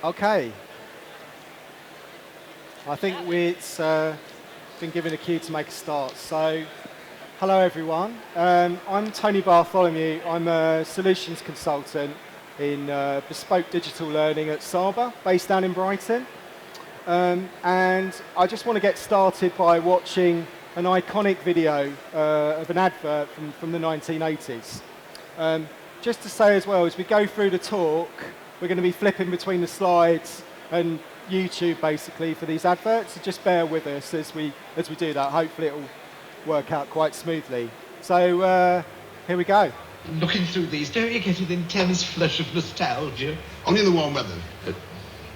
Okay. I think it's been given a cue to make a start. So, hello everyone. I'm Tony Bartholomew. I'm a solutions consultant in bespoke digital learning at Saba, based down in Brighton. And I just want to get started by watching an iconic video of an advert from the 1980s. Just to say as well, as we go through the talk, we're going to be flipping between the slides and YouTube basically for these adverts, so just bear with us as we do that. Hopefully it'll work out quite smoothly. So here we go. Looking through these, don't you get an intense flush of nostalgia? Only in the warm weather.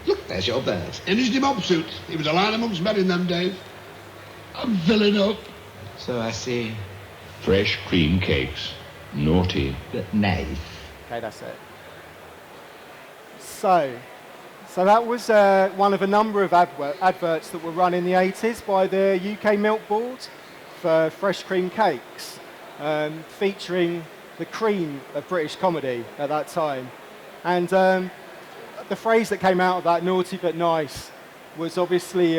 Look, there's your bird. In his mob suit. He was a line amongst men in them days. I'm filling up. So I see. Fresh cream cakes. Naughty. But nice. Okay, that's it. So that was one of a number of adverts that were run in the 80s by the UK Milk Board for fresh cream cakes, featuring the cream of British comedy at that time. And the phrase that came out of that, naughty but nice, was obviously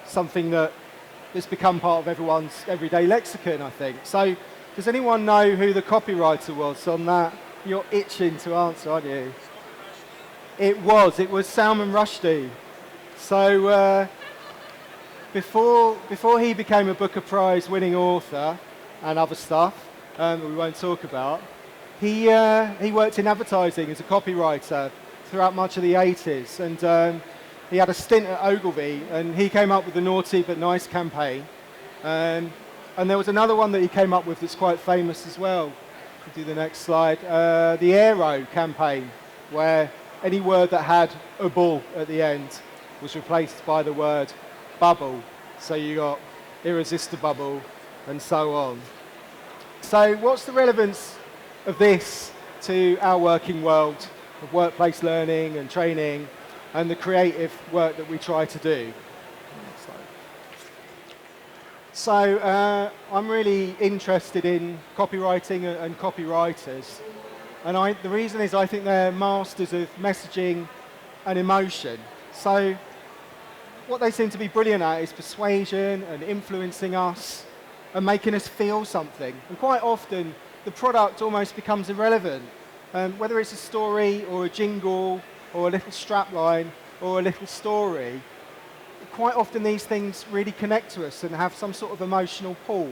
something that's become part of everyone's everyday lexicon, I think. So does anyone know who the copywriter was on that? You're itching to answer, aren't you? It was Salman Rushdie. So before he became a Booker Prize winning author and other stuff we won't talk about, he worked in advertising as a copywriter throughout much of the 80s, and he had a stint at Ogilvy, and he came up with the Naughty But Nice campaign, and there was another one that he came up with that's quite famous as well. If you do the next slide, the Aero campaign, where any word that had a bull at the end was replaced by the word bubble. So you got irresistible and so on. So what's the relevance of this to our working world of workplace learning and training and the creative work that we try to do? So I'm really interested in copywriting and copywriters. And the reason is I think they're masters of messaging and emotion. So what they seem to be brilliant at is persuasion and influencing us and making us feel something. And quite often, the product almost becomes irrelevant. Whether it's a story or a jingle or a little strapline or a little story, quite often these things really connect to us and have some sort of emotional pull,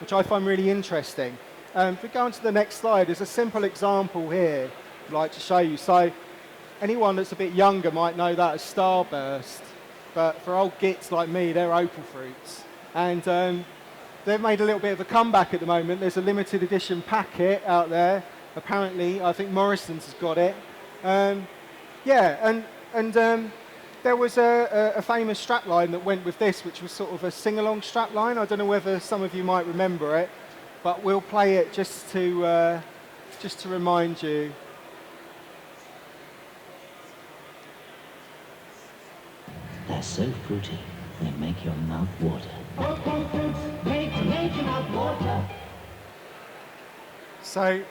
which I find really interesting. If we go on to the next slide, there's a simple example here I'd like to show you. So anyone that's a bit younger might know that as Starburst, but for old gits like me, they're Opal Fruits. And they've made a little bit of a comeback at the moment. There's a limited edition packet out there. Apparently, I think Morrison's has got it. There was a famous strapline that went with this, which was sort of a sing-along strapline. I don't know whether some of you might remember it, but we'll play it just to remind you. They're so fruity, they make your mouth water. Make your mouth water. So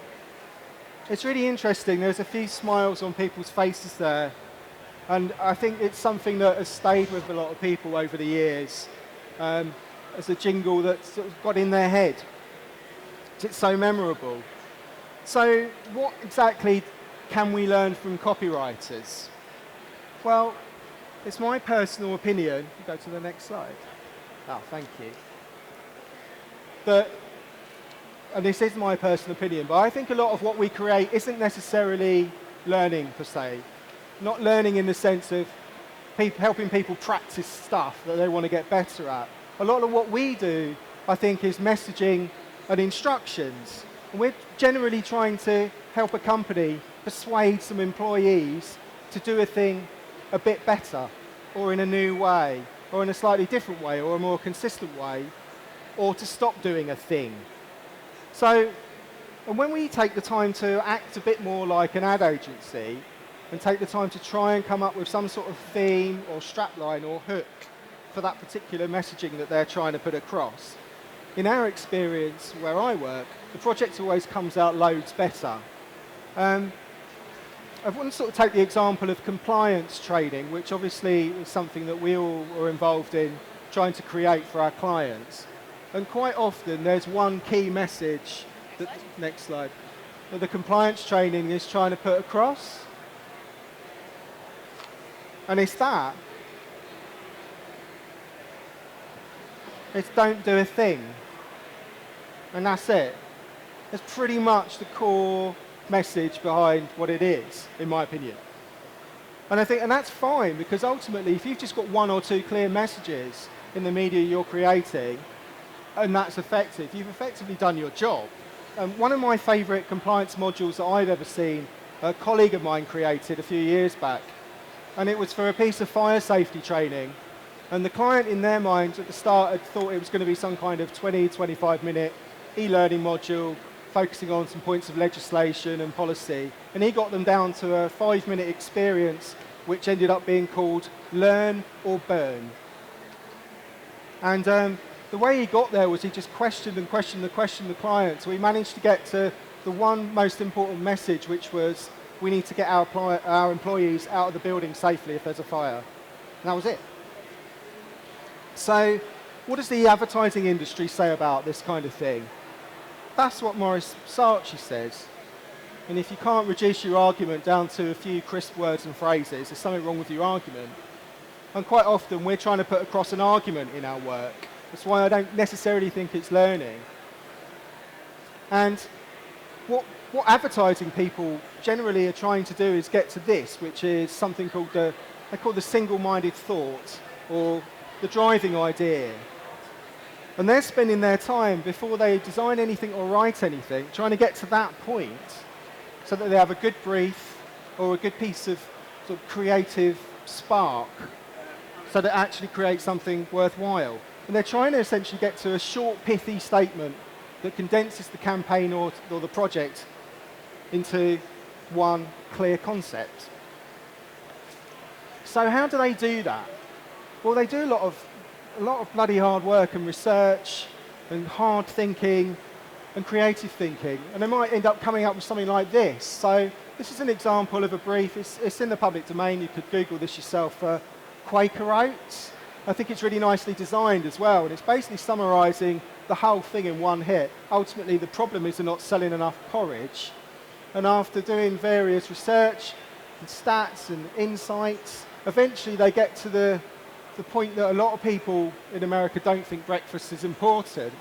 it's really interesting. There's a few smiles on people's faces there. And I think it's something that has stayed with a lot of people over the years as a jingle that sort of got in their head. It's so memorable. So what exactly can we learn from copywriters? Well, it's my personal opinion. Go to the next slide. Oh, thank you. And this is my personal opinion, but I think a lot of what we create isn't necessarily learning per se. Not learning in the sense of helping people practice stuff that they want to get better at. A lot of what we do, I think, is messaging and instructions. And we're generally trying to help a company persuade some employees to do a thing a bit better, or in a new way, or in a slightly different way, or a more consistent way, or to stop doing a thing. So, and when we take the time to act a bit more like an ad agency, and take the time to try and come up with some sort of theme or strapline or hook for that particular messaging that they're trying to put across, in our experience where I work, the project always comes out loads better. I want to sort of take the example of compliance training, which obviously is something that we all are involved in trying to create for our clients. And quite often there's one key message, next slide, that the compliance training is trying to put across. And it's that. It's don't do a thing. And that's it. That's pretty much the core message behind what it is, in my opinion. And I think, and that's fine, because ultimately, if you've just got one or two clear messages in the media you're creating, and that's effective, you've effectively done your job. One of my favourite compliance modules that I've ever seen, a colleague of mine created a few years back, and it was for a piece of fire safety training. And the client, in their mind, at the start, had thought it was going to be some kind of 20, 25-minute e-learning module, focusing on some points of legislation and policy. And he got them down to a 5-minute experience, which ended up being called Learn or Burn. And the way he got there was he just questioned the client. So we managed to get to the one most important message, which was we need to get our employees out of the building safely if there's a fire. And that was it. So what does the advertising industry say about this kind of thing? That's what Maurice Sarchi says. And if you can't reduce your argument down to a few crisp words and phrases, there's something wrong with your argument. And quite often we're trying to put across an argument in our work. That's why I don't necessarily think it's learning. And what advertising people generally are trying to do is get to this, which is something called they call the single-minded thought, or the driving idea. And they're spending their time before they design anything or write anything trying to get to that point so that they have a good brief or a good piece of sort of creative spark so that actually creates something worthwhile. And they're trying to essentially get to a short, pithy statement that condenses the campaign or the project into one clear concept. So how do they do that? Well, they do a lot of bloody hard work and research and hard thinking and creative thinking, and they might end up coming up with something like this. So this is an example of a brief. It's in the public domain. You could Google this yourself. Quaker oats. I think it's really nicely designed as well, and it's basically summarising the whole thing in one hit. Ultimately, the problem is they're not selling enough porridge, and after doing various research and stats and insights, eventually they get to the point that a lot of people in America don't think breakfast is important.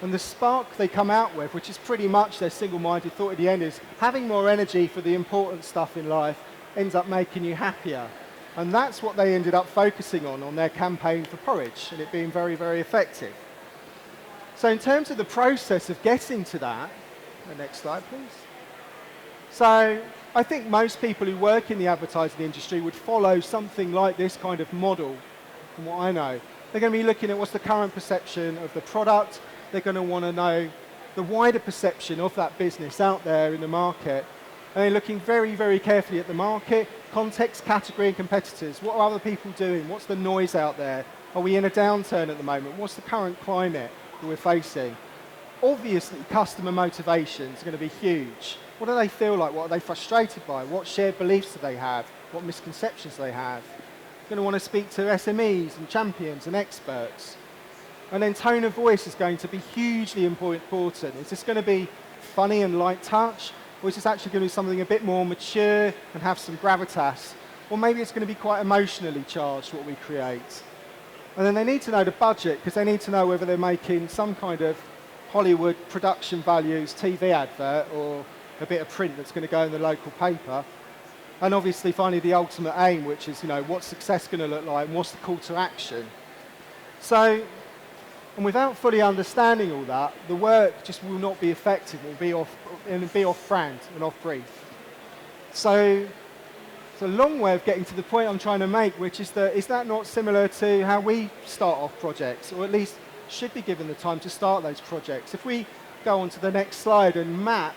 And the spark they come out with, which is pretty much their single-minded thought at the end, is having more energy for the important stuff in life ends up making you happier. And that's what they ended up focusing on their campaign for porridge, and it being very, very effective. So in terms of the process of getting to that, the next slide, please. So I think most people who work in the advertising industry would follow something like this kind of model. From what I know, they're going to be looking at what's the current perception of the product. They're going to want to know the wider perception of that business out there in the market. And they're looking very, very carefully at the market, context, category, and competitors. What are other people doing? What's the noise out there? Are we in a downturn at the moment? What's the current climate that we're facing? Obviously, customer motivations are going to be huge. What do they feel like? What are they frustrated by? What shared beliefs do they have? What misconceptions do they have? Going to want to speak to SMEs and champions and experts. And then tone of voice is going to be hugely important. Is this going to be funny and light touch, or is this actually going to be something a bit more mature and have some gravitas? Or maybe it's going to be quite emotionally charged, what we create. And then they need to know the budget, because they need to know whether they're making some kind of Hollywood production values TV advert or a bit of print that's going to go in the local paper. And obviously, finally, the ultimate aim, which is, what's success going to look like and what's the call to action? So, and without fully understanding all that, the work just will not be effective. It will be off-brand and off-brief. So, it's a long way of getting to the point I'm trying to make, which is that, is that not similar to how we start off projects, or at least should be given the time to start those projects? If we go on to the next slide and map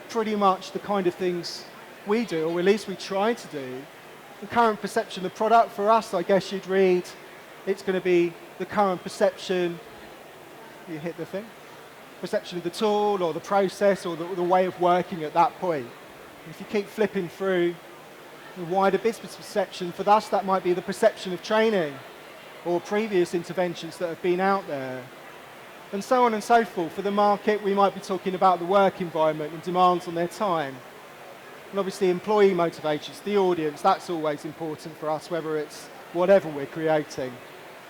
pretty much the kind of things we do, or at least we try to do, the current perception of the product for us, I guess you'd read, it's going to be the current perception, you hit the thing, perception of the tool or the process or the way of working at that point. If you keep flipping through the wider business perception, for us that might be the perception of training or previous interventions that have been out there, and so on and so forth. For the market, we might be talking about the work environment and demands on their time. And obviously employee motivations, the audience, that's always important for us, whether it's whatever we're creating,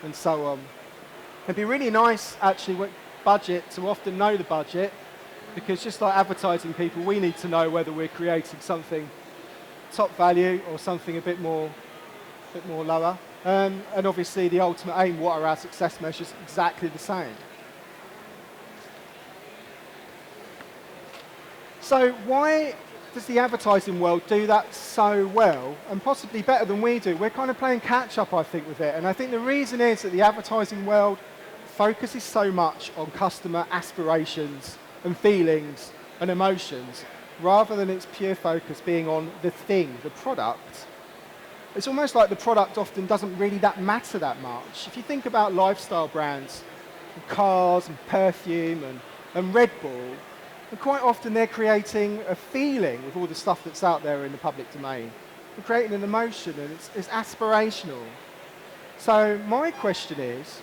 and so on. It'd be really nice, actually, with budget, to often know the budget, because just like advertising people, we need to know whether we're creating something top value or something a bit more lower. And obviously the ultimate aim, what are our success measures, exactly the same. So why does the advertising world do that so well, and possibly better than we do? We're kind of playing catch up, I think, with it. And I think the reason is that the advertising world focuses so much on customer aspirations and feelings and emotions, rather than its pure focus being on the thing, the product. It's almost like the product often doesn't really matter that much. If you think about lifestyle brands, and cars and perfume and Red Bull, and quite often they're creating a feeling with all the stuff that's out there in the public domain. They're creating an emotion, and it's aspirational. So my question is,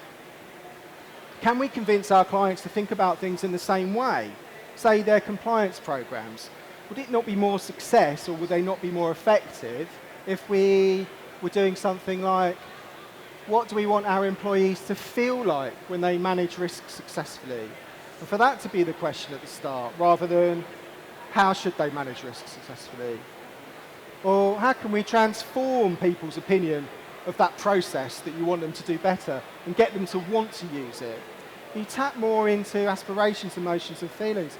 can we convince our clients to think about things in the same way? Say their compliance programs. Would it not be more success, or would they not be more effective if we were doing something like, what do we want our employees to feel like when they manage risk successfully? And for that to be the question at the start, rather than how should they manage risk successfully? Or how can we transform people's opinion of that process that you want them to do better and get them to want to use it? You tap more into aspirations, emotions and feelings.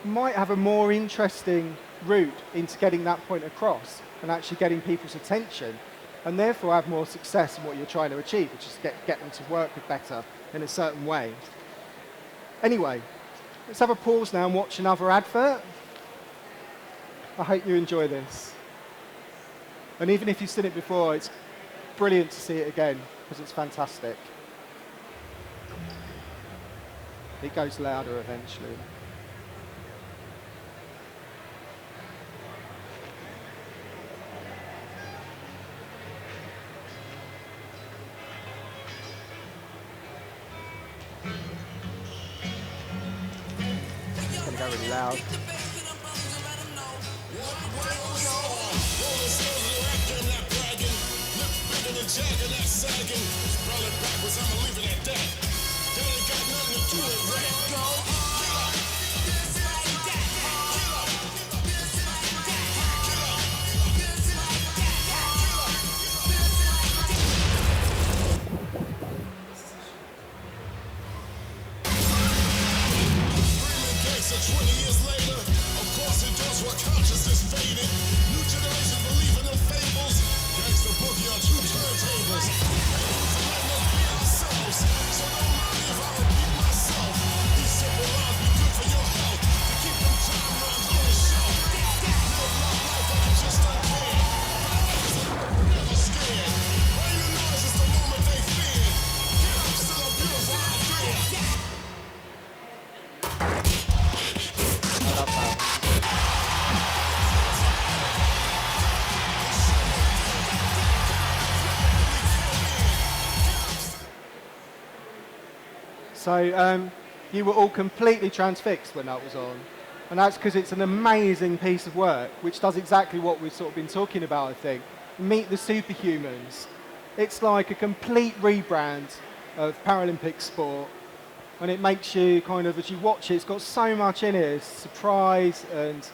You might have a more interesting route into getting that point across and actually getting people's attention, and therefore have more success in what you're trying to achieve, which is get them to work better in a certain way. Anyway, let's have a pause now and watch another advert. I hope you enjoy this. And even if you've seen it before, it's brilliant to see it again, because it's fantastic. It goes louder eventually. It's going to go really loud. So you were all completely transfixed when that was on. And that's because it's an amazing piece of work, which does exactly what we've sort of been talking about, I think. Meet the Superhumans. It's like a complete rebrand of Paralympic sport. And it makes you kind of, as you watch it, it's got so much in it. It's surprise and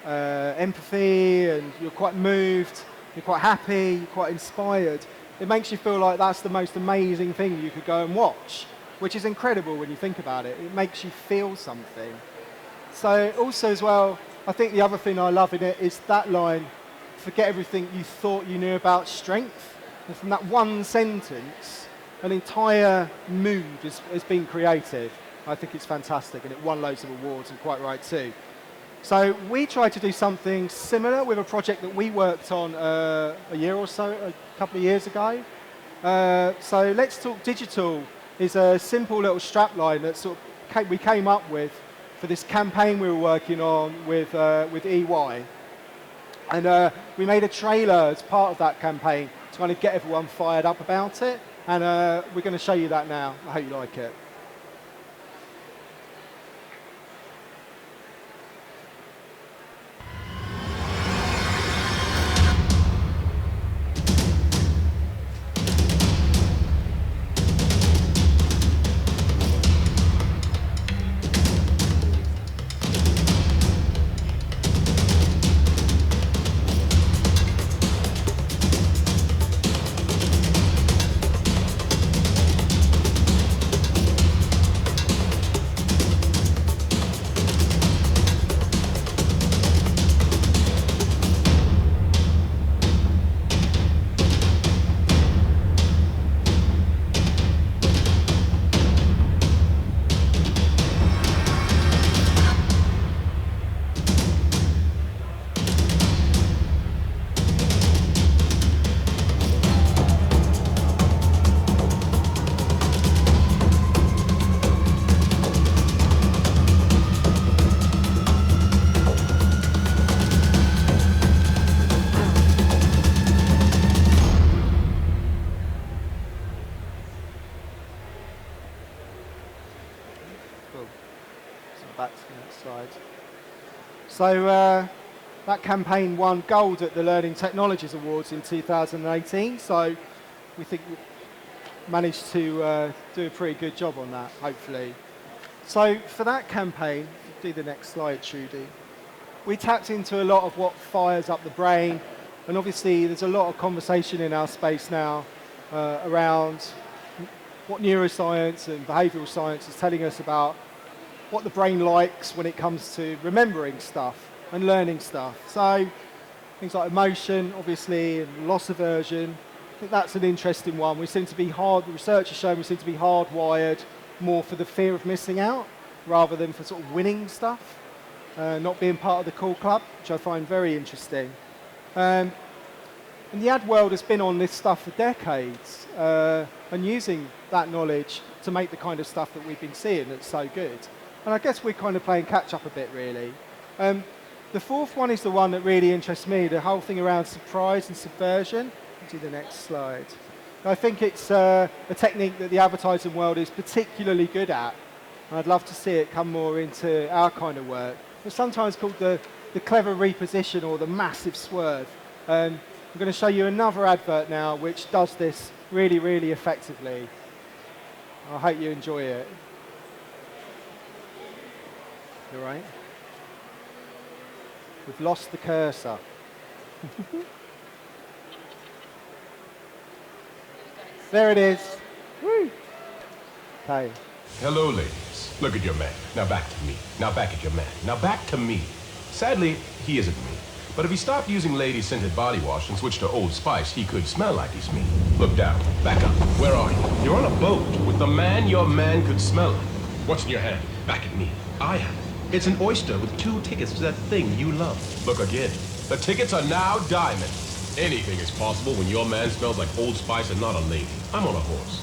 empathy, and you're quite moved, you're quite happy, you're quite inspired. It makes you feel like that's the most amazing thing you could go and watch, which is incredible when you think about it. It makes you feel something. So also as well, I think the other thing I love in it is that line, forget everything you thought you knew about strength. And from that one sentence, an entire mood has been created. I think it's fantastic, and it won loads of awards, and quite right too. So we tried to do something similar with a project that we worked on a year or so, a couple of years ago. So Let's Talk Digital is a simple little strapline that we came up with for this campaign we were working on with EY. And we made a trailer as part of that campaign to kind of get everyone fired up about it. And we're going to show you that now. I hope you like it. Back to the next slide. So that campaign won gold at the Learning Technologies Awards in 2018. So we think we managed to do a pretty good job on that, hopefully. So for that campaign, do the next slide, Trudy. We tapped into a lot of what fires up the brain, and obviously there's a lot of conversation in our space now around what neuroscience and behavioural science is telling us about what the brain likes when it comes to remembering stuff and learning stuff. So things like emotion, obviously, and loss aversion. I think that's an interesting one. We seem to be the research has shown we seem to be hardwired more for the fear of missing out rather than for sort of winning stuff, not being part of the cool club, which I find very interesting. And the ad world has been on this stuff for decades and using that knowledge to make the kind of stuff that we've been seeing that's so good. And I guess we're kind of playing catch up a bit, really. The fourth one is the one that really interests me, the whole thing around surprise and subversion. Do the next slide. I think it's a technique that the advertising world is particularly good at. And I'd love to see it come more into our kind of work. It's sometimes called the clever reposition or the massive swerve. I'm going to show you another advert now which does this really, really effectively. I hope you enjoy it. You all right? We've lost the cursor. There it is. Woo. Okay. Hello, ladies. Look at your man. Now back to me. Now back at your man. Now back to me. Sadly, he isn't me. But if he stopped using lady-scented body wash and switched to Old Spice, he could smell like he's me. Look down. Back up. Where are you? You're on a boat with the man your man could smell like. What's in your hand? Back at me. I have it. It's an oyster with 2 tickets to that thing you love. Look again. The tickets are now diamonds. Anything is possible when your man smells like Old Spice and not a lady. I'm on a horse.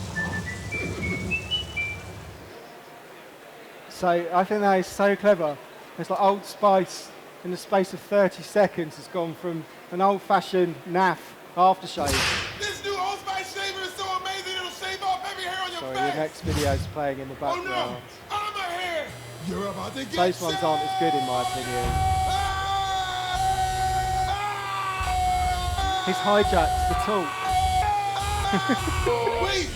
So I think that is so clever. It's like Old Spice in the space of 30 seconds has gone from an old-fashioned naff aftershave. This new Old Spice shaver is so amazing it'll shave off every hair on your Sorry, face. the next video is playing in the background. Oh no, I'm a hair. You're about to get Those ones aren't as good in my opinion. He's hijacked the talk. Wait.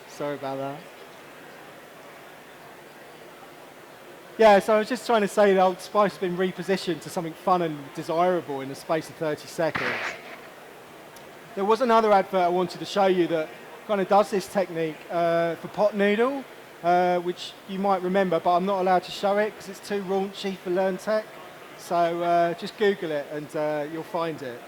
Sorry about that. Yeah, so I was just trying to say that Old Spice has been repositioned to something fun and desirable in the space of 30 seconds. There was another advert I wanted to show you that kind of does this technique for pot noodle, which you might remember, but I'm not allowed to show it because it's too raunchy for Learn Tech. So just Google it and you'll find it.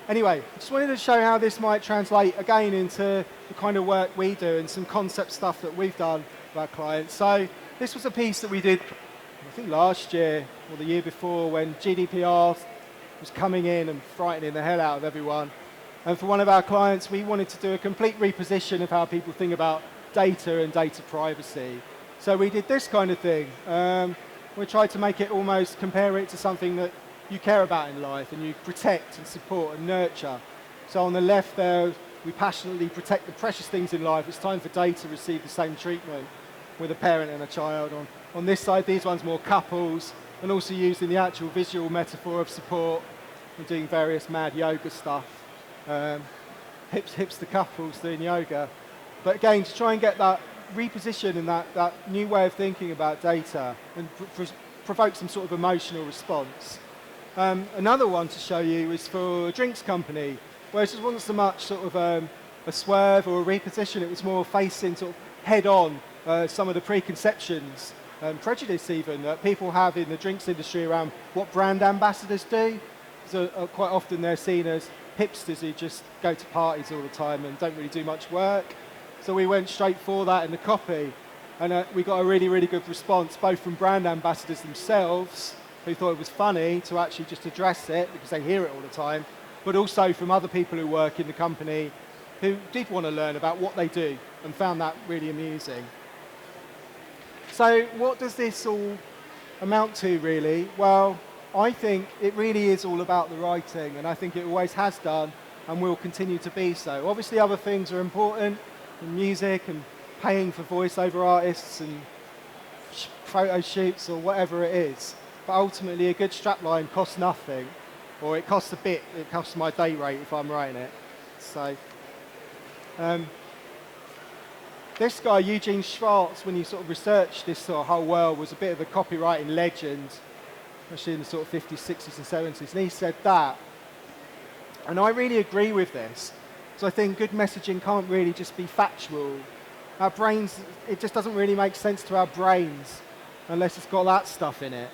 Anyway, I just wanted to show how this might translate again into the kind of work we do and some concept stuff that we've done with our clients. So this was a piece that we did, I think last year or the year before, when GDPR was coming in and frightening the hell out of everyone. And for one of our clients, we wanted to do a complete reposition of how people think about data and data privacy. So we did this kind of thing. We tried to make it almost compare it to something that you care about in life, and you protect and support and nurture. So on the left there, we passionately protect the precious things in life. It's time for Day to receive the same treatment with a parent and a child. On this side, these ones more couples, and also using the actual visual metaphor of support and doing various mad yoga stuff. Hipster couples doing yoga. But again, to try and get that reposition and that new way of thinking about data and provoke some sort of emotional response. Another one to show you is for a drinks company, where it just wasn't so much sort of a swerve or a reposition, it was more facing sort of head on some of the preconceptions and prejudice even that people have in the drinks industry around what brand ambassadors do. So quite often they're seen as hipsters who just go to parties all the time and don't really do much work. So we went straight for that in the copy, and we got a really, really good response, both from brand ambassadors themselves, who thought it was funny to actually just address it because they hear it all the time, but also from other people who work in the company who did want to learn about what they do and found that really amusing. So what does this all amount to, really? Well, I think it really is all about the writing, and I think it always has done and will continue to be so. Obviously other things are important, and music and paying for voiceover artists and photo shoots or whatever it is. But ultimately a good strapline costs nothing, or it costs a bit, it costs my day rate if I'm writing it. So this guy, Eugene Schwartz, when you sort of research this sort of whole world, was a bit of a copywriting legend, especially in the sort of 50s, 60s and 70s, and he said that. And I really agree with this. So I think good messaging can't really just be factual. Our brains, it just doesn't really make sense to our brains unless it's got that stuff in it.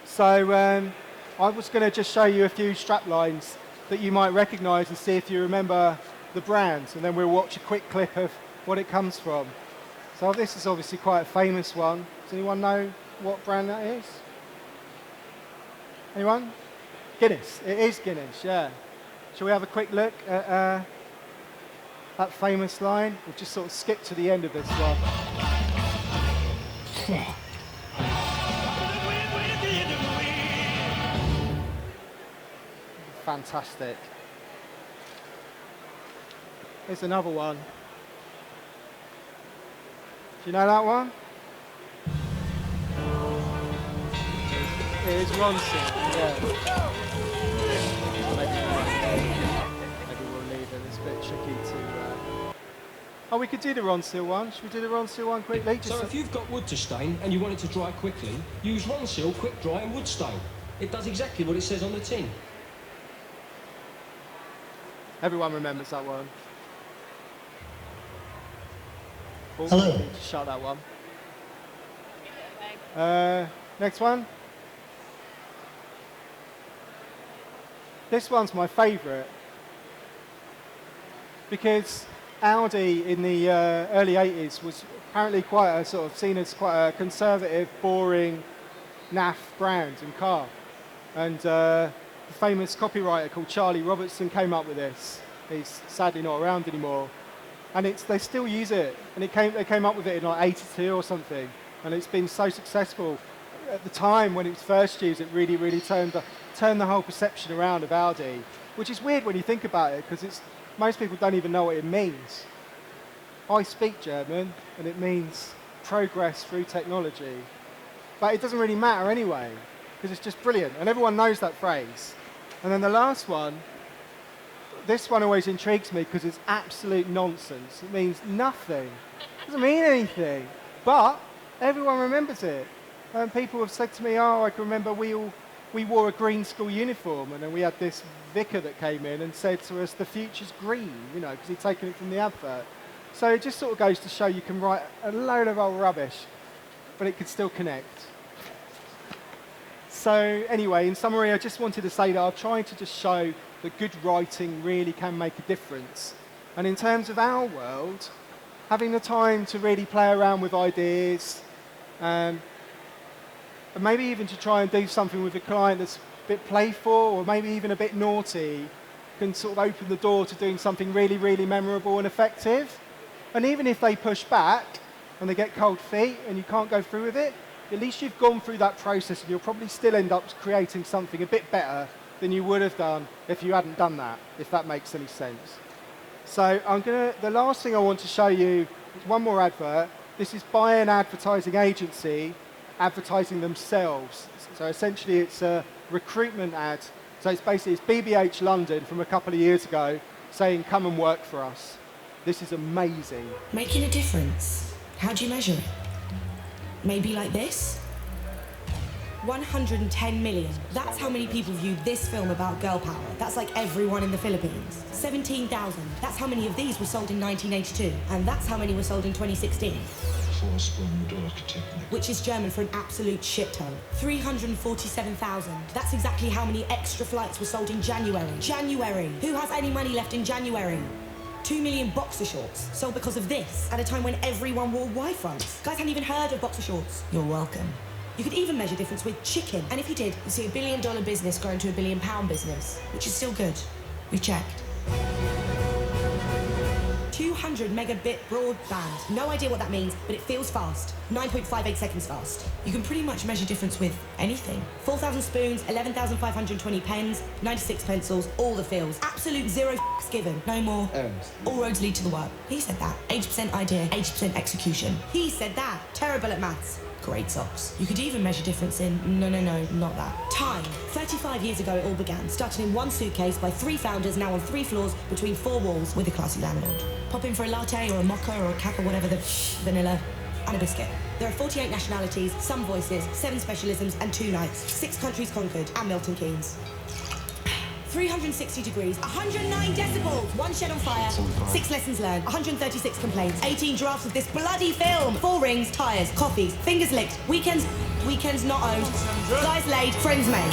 So I was going to just show you a few straplines that you might recognize and see if you remember the brand, and then we'll watch a quick clip of what it comes from. So this is obviously quite a famous one. Does anyone know what brand that is? Anyone? Guinness. It is Guinness, yeah. Shall we have a quick look at that famous line? We'll just sort of skip to the end of this one. Fantastic. Here's another one. Do you know that one? It is Ronson, yeah. Maybe we'll leave it. It's a bit tricky to... Oh, we could do the Ronsil one. Should we do the Ronsil one quickly? So if you've got wood to stain and you want it to dry quickly, use Ronsil Quick Dry and Wood Stain. It does exactly what it says on the tin. Everyone remembers that one. Oh, Hello. Shut that one. Next one. This one's my favourite because Aldi in the early 80s was apparently quite a sort of seen as quite a conservative, boring, naff brand and car. And the famous copywriter called Charlie Robertson came up with this. He's sadly not around anymore. And they still use it. And they came up with it in like 82 or something. And it's been so successful. At the time when it was first used, it really, really turned the whole perception around of Aldi, which is weird when you think about it, because most people don't even know what it means. I speak German, and it means progress through technology. But it doesn't really matter anyway, because it's just brilliant, and everyone knows that phrase. And then the last one, this one always intrigues me because it's absolute nonsense. It means nothing. It doesn't mean anything, but everyone remembers it. And people have said to me, oh, I can remember we wore a green school uniform, and then we had this vicar that came in and said to us, the future's green, you know, because he'd taken it from the advert. So it just sort of goes to show you can write a load of old rubbish, but it can still connect. So anyway, in summary, I just wanted to say that I've tried to just show that good writing really can make a difference. And in terms of our world, having the time to really play around with ideas, and maybe even to try and do something with a client that's a bit playful or maybe even a bit naughty can sort of open the door to doing something really, really memorable and effective. And even if they push back and they get cold feet and you can't go through with it, at least you've gone through that process, and you'll probably still end up creating something a bit better than you would have done if you hadn't done that, if that makes any sense. So the last thing I want to show you is one more advert. This is by an advertising agency advertising themselves. So essentially it's a recruitment ad. So it's BBH London from a couple of years ago saying, come and work for us. This is amazing. Making a difference. How do you measure it? Maybe like this? 110 million. That's how many people viewed this film about girl power. That's like everyone in the Philippines. 17,000. That's how many of these were sold in 1982. And that's how many were sold in 2016. Which is German for an absolute shit ton. 347,000. That's exactly how many extra flights were sold in January. January. Who has any money left in January? 2 million boxer shorts sold because of this at a time when everyone wore Y-fronts. Guys hadn't even heard of boxer shorts. You're welcome. You could even measure difference with chicken. And if you did, you'd see $1 billion business grow into $1 billion business, which is still good. We checked. 200 megabit broadband. No idea what that means, but it feels fast. 9.58 seconds fast. You can pretty much measure difference with anything. 4,000 spoons, 11,520 pens, 96 pencils, all the feels. Absolute zero f***s given. No more. All roads lead to the work. He said that. 80% idea, 80% execution. He said that. Terrible at maths. Great socks. You could even measure difference in, no, not that. Time. 35 years ago it all began, starting in one suitcase by 3 founders, now on 3 floors, between 4 walls, with a classy landlord. Pop in for a latte or a mocha or a cap or whatever, the vanilla, and a biscuit. There are 48 nationalities, some voices, 7 specialisms, and 2 nights. 6 countries conquered, and Milton Keynes. 360 degrees, 109 decibels, 1 shed on fire, 6 lessons learned, 136 complaints, 18 drafts of this bloody film, 4 rings, tyres, coffees, fingers licked, weekends not owned, guys laid, friends made.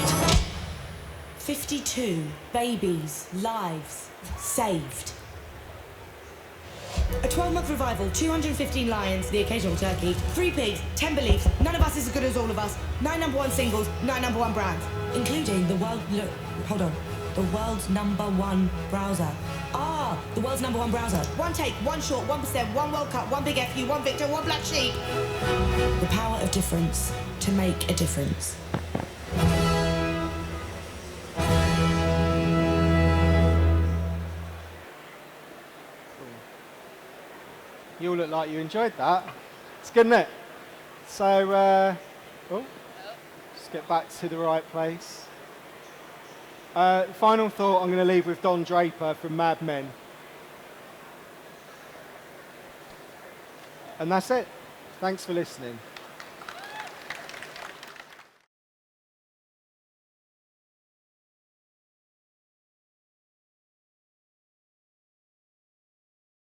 52 babies' lives saved. A 12-month revival, 215 lions, the occasional turkey, 3 pigs, 10 beliefs, none of us is as good as all of us, 9 #1 singles, 9 #1 brands, including the the world's #1 browser. The world's #1 browser. 1 take, 1 short, 1%, 1 World Cup, 1 big FU, 1 Victor, 1 black sheep. The power of difference to make a difference. You all look like you enjoyed that. It's good, isn't it? So, just get back to the right place. Final thought I'm going to leave with Don Draper from Mad Men. And that's it. Thanks for listening.